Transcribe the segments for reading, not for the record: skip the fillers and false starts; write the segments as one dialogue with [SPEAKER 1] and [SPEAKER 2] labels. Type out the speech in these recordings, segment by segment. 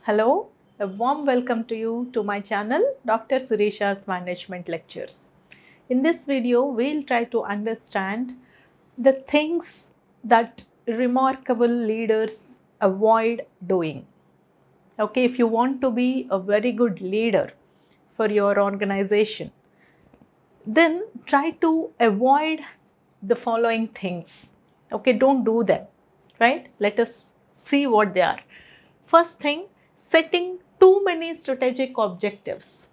[SPEAKER 1] Hello, a warm welcome to you to my channel Dr.Sirisha's Management Lectures. In this video, we'll try to understand the things that remarkable leaders avoid doing. Okay, if you want to be a very good leader for your organization, then try to avoid the following things. Okay, don't do them, right? Let us see what they are. First thing, setting too many strategic objectives.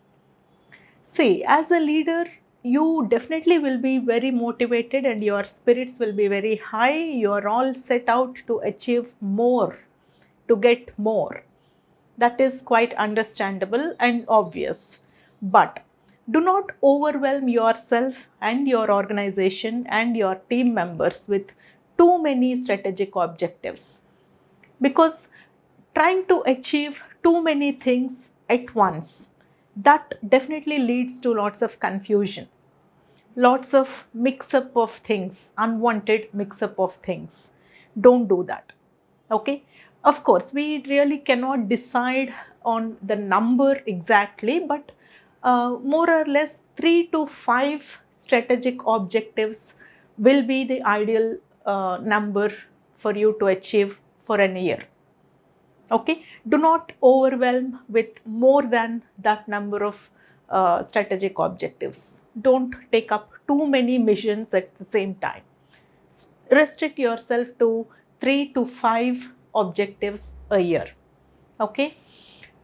[SPEAKER 1] See, as a leader, you definitely will be very motivated and your spirits will be very high. You are all set out to achieve more, to get more. That is quite understandable and obvious. But do not overwhelm yourself and your organization and your team members with too many strategic objectives. Because trying to achieve too many things at once, that definitely leads to lots of confusion, lots of mix-up of things, unwanted mix-up of things. Don't do that. Okay. Of course, we really cannot decide on the number exactly, but more or less 3 to 5 strategic objectives will be the ideal number for you to achieve for a year. Okay, do not overwhelm with more than that number of strategic objectives. Don't take up too many missions at the same time. Restrict yourself to 3 to 5 objectives a year. Okay,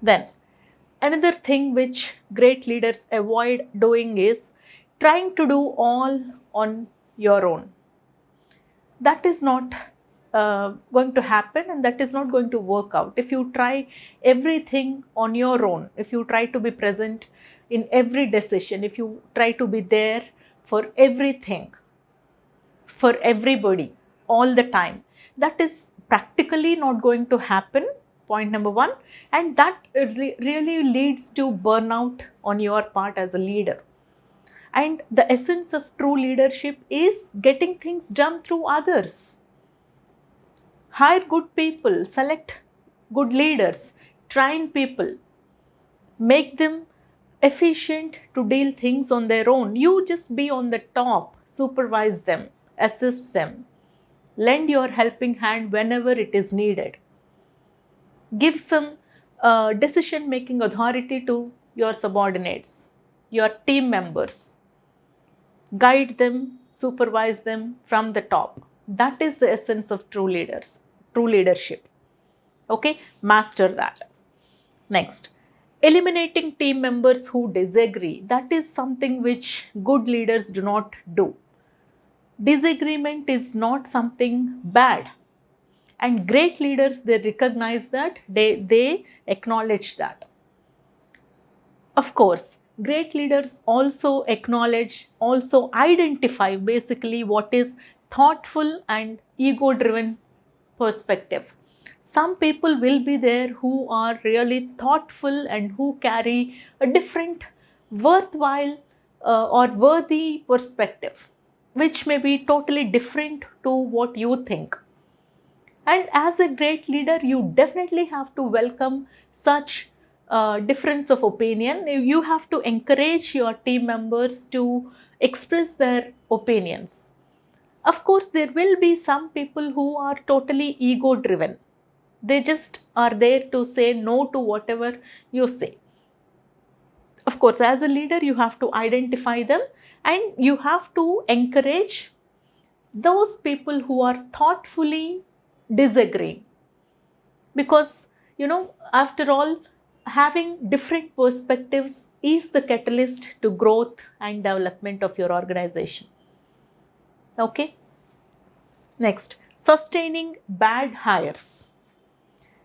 [SPEAKER 1] then another thing which great leaders avoid doing is trying to do all on your own. That is not going to happen and that is not going to work out. If you try everything on your own, if you try to be present in every decision, if you try to be there for everything, for everybody, all the time, that is practically not going to happen, point number one, and that really leads to burnout on your part as a leader. And the essence of true leadership is getting things done through others. Hire good people, select good leaders, train people, make them efficient to deal things on their own. You just be on the top, supervise them, assist them, lend your helping hand whenever it is needed. Give some decision-making authority to your subordinates, your team members. Guide them, supervise them from the top. That is the essence of true leaders, true leadership. Okay, master that. Next, eliminating team members who disagree. That is something which good leaders do not do. Disagreement is not something bad. And great leaders, they recognize that, they acknowledge that. Of course, great leaders also acknowledge, also identify basically what is thoughtful and ego-driven perspective. Some people will be there who are really thoughtful and who carry a different worthwhile or worthy perspective, which may be totally different to what you think. And as a great leader, you definitely have to welcome such difference of opinion. You have to encourage your team members to express their opinions. Of course, there will be some people who are totally ego driven. They just are there to say no to whatever you say. Of course, as a leader, you have to identify them and you have to encourage those people who are thoughtfully disagreeing. Because, after all, having different perspectives is the catalyst to growth and development of your organization. Okay. Next, sustaining bad hires.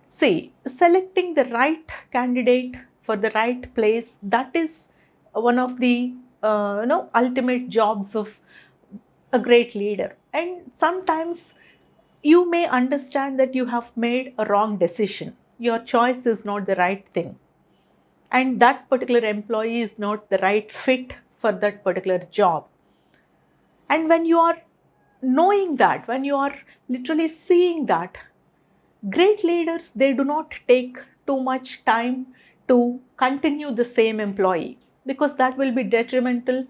[SPEAKER 1] See, selecting the right candidate for the right place, that is one of the ultimate jobs of a great leader. And sometimes you may understand that you have made a wrong decision. Your choice is not the right thing. And that particular employee is not the right fit for that particular job. And when you are knowing that, when you are literally seeing that, great leaders, they do not take too much time to continue the same employee, because that will be detrimental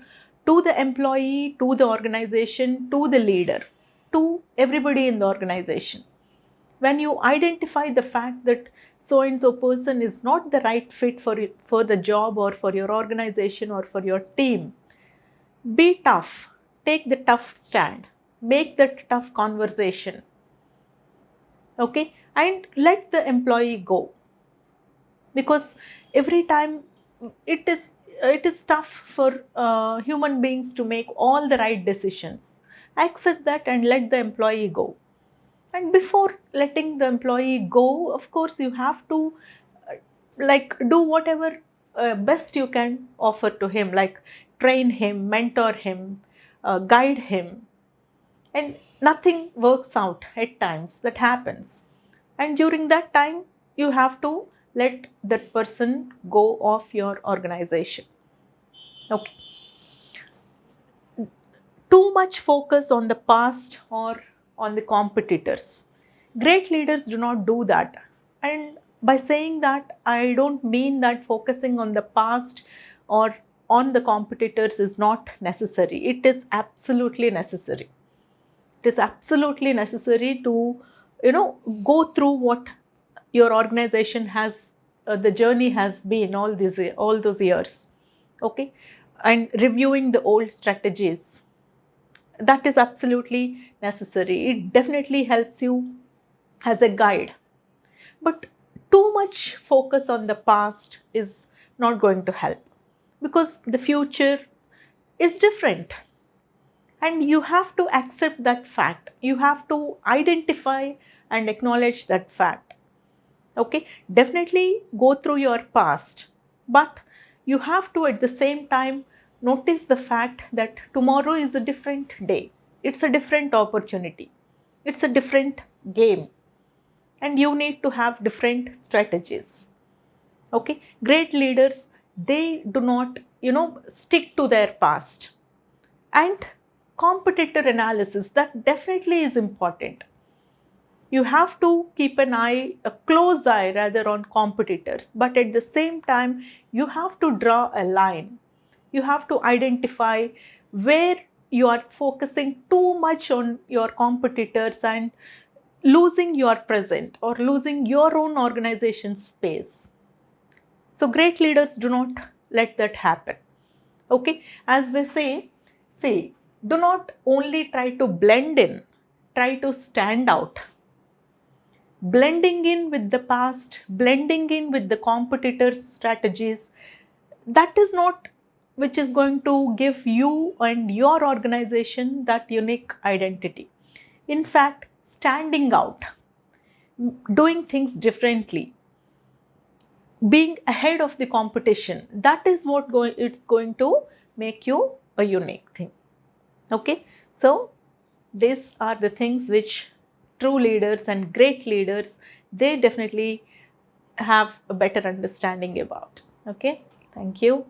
[SPEAKER 1] to the employee, to the organization, to the leader, to everybody in the organization. When you identify the fact that so and so person is not the right fit for the job or for your organization or for your team, be tough, take the tough stand, make that tough conversation, okay, and let the employee go. Because every time it is tough for human beings to make all the right decisions. Accept that and let the employee go. And before letting the employee go, of course, you have to do whatever best you can offer to him, like train him, mentor him, guide him. And nothing works out at times, that happens. And during that time, you have to let that person go off your organization. Okay. Too much focus on the past or on the competitors. Great leaders do not do that. And by saying that, I don't mean that focusing on the past or on the competitors is not necessary. It is absolutely necessary. It is absolutely necessary to, go through what your organization has, the journey has been all those years, okay, and reviewing the old strategies. That is absolutely necessary. It definitely helps you as a guide. But too much focus on the past is not going to help, because the future is different. And you have to accept that fact. You have to identify and acknowledge that fact. Okay, definitely go through your past, but you have to at the same time notice the fact that tomorrow is a different day. It's a different opportunity. It's a different game. And you need to have different strategies. Okay, great leaders, they do not, stick to their past. And competitor analysis, that definitely is important. You have to keep an eye, a close eye rather, on competitors, but at the same time, you have to draw a line. You have to identify where you are focusing too much on your competitors and losing your present or losing your own organization space. So great leaders do not let that happen. Okay, as they say, see, do not only try to blend in, try to stand out. Blending in with the past, blending in with the competitors' strategies, that is not which is going to give you and your organization that unique identity. In fact, standing out, doing things differently, being ahead of the competition, that is what it's going to make you a unique thing. Okay, so these are the things which true leaders and great leaders, they definitely have a better understanding about. Okay, thank you.